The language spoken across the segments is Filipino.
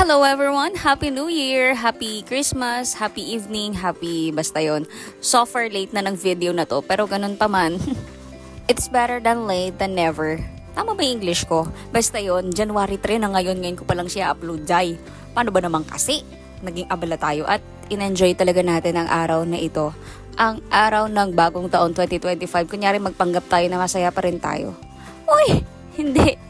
Hello everyone! Happy New Year! Happy Christmas! Happy evening! Happy basta yun. So far late na ng video na to, pero ganun pa man. It's better than late than never. Tama ba yung English ko? Basta yun, January 3 na ngayon ko pa lang siya upload, Jai. Paano ba naman kasi? Naging abala tayo at in-enjoy talaga natin ang araw na ito. Ang araw ng bagong taon 2025. Kunyari magpanggap tayo na masaya pa rin tayo. Uy! Hindi!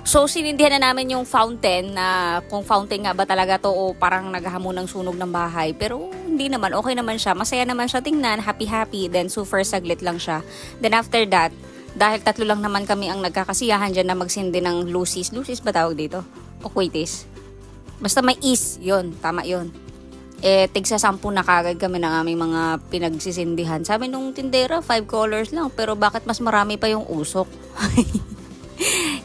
So, sinindihan na namin yung fountain na kung fountain nga ba talaga to o parang naghahamon ng sunog ng bahay. Pero hindi naman, okay naman siya. Masaya naman siya tingnan, happy-happy. Then, super saglit lang siya. Then, after that, dahil tatlo lang naman kami ang nagkakasiyahan dyan na magsindi ng lucis. Lucis ba tawag dito? O quitis? Basta may is, yun. Tama yun. Tigsa 10 na kagad kami ng aming mga pinagsisindihan. Sabi nung tindera, 5 colors lang. Pero bakit mas marami pa yung usok?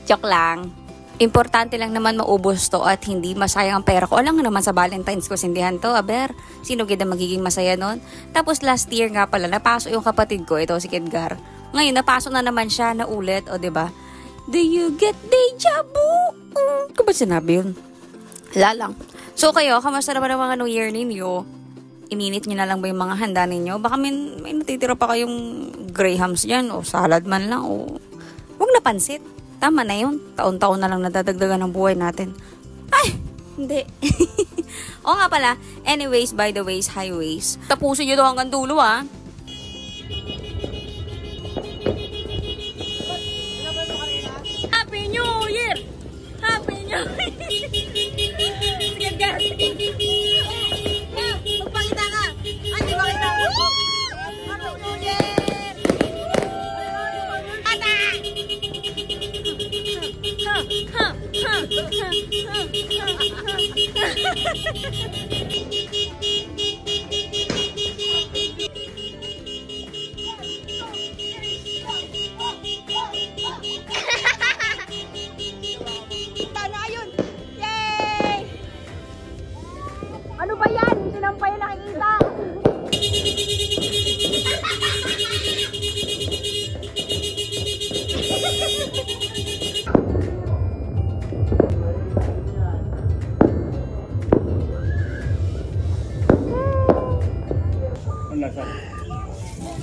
Joke lang. Importante lang naman maubos to at hindi masayang ang pera ko. Alam nga naman sa Valentine's ko sindihan to, aber. Sino ganda magiging masaya nun? Tapos last year nga pala, napasok yung kapatid ko, ito si Kedgar. Ngayon, napasok na naman siya na ulit, o diba? Do you get deja vu? Kung ba sinabi yun? Lalang. So kayo, kamusta naman ang mga New Year ninyo? Ininit nyo na lang ba yung mga handa ninyo? Baka may natitira pa kayong grahams dyan, o salad man lang, o huwag na pansit. Tama na yun. Taon-taon na lang nadadagdagan ng buhay natin. Ay! Hindi. O nga pala. Anyways, by the ways, highways. Tapusin nyo to hanggang dulo, ah. Happy New Year! Happy New Year! Sige, guys. Magpakita ka. Ay, magpakita ka. Happy New Year! Ano ba yan? Hindi naman pa yan nakikita.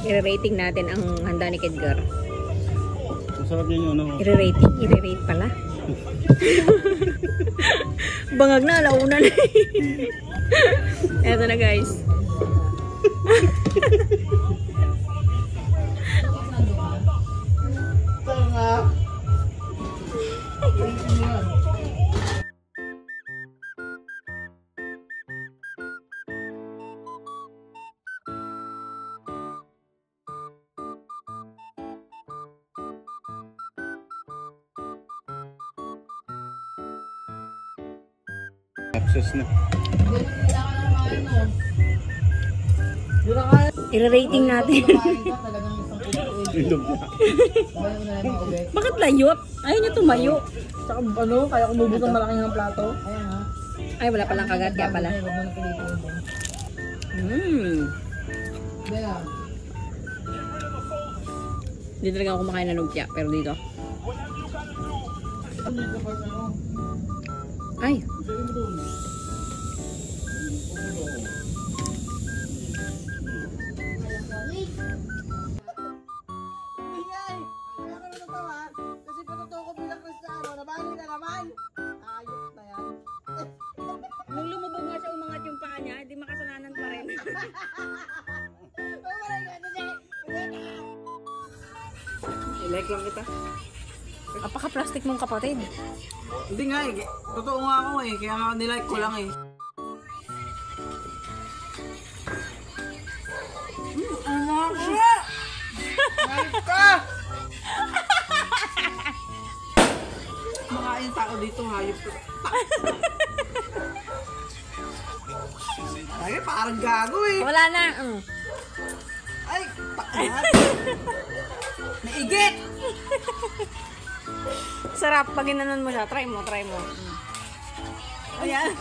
I-rating natin ang handa ni Kedgar. Masarap yun yun. I-rating? I-rate pala. Bangag na, alauna na. Eto na guys. Access na. I-rating natin. Bakit layot? Ayaw niya tumayo. Saka ano, kaya kumubot ang malaking ng plato. Ay, wala palang kagat. Kaya pala. Hindi talaga ako kumakain ng lumpia. Pero dito. Ay. Kasi patotoo ko bilang Kristiyano, nabali na naman. Ayos na yan. Nung lumubog nga siya umangat yung paa niya, hindi makasalanan pa rin. I-like lang kita. Apaka-plastic mong kapatid. Hindi nga eh. Totoo nga ako eh. Kaya nga nilike ko lang eh. Ano siya? Like ka! Makain tao dito, hayop ko. Ay, parang gago eh. Wala na. Ay, takat. Naigit! Sarap. Pag inanon mo siya, try mo. Ayan.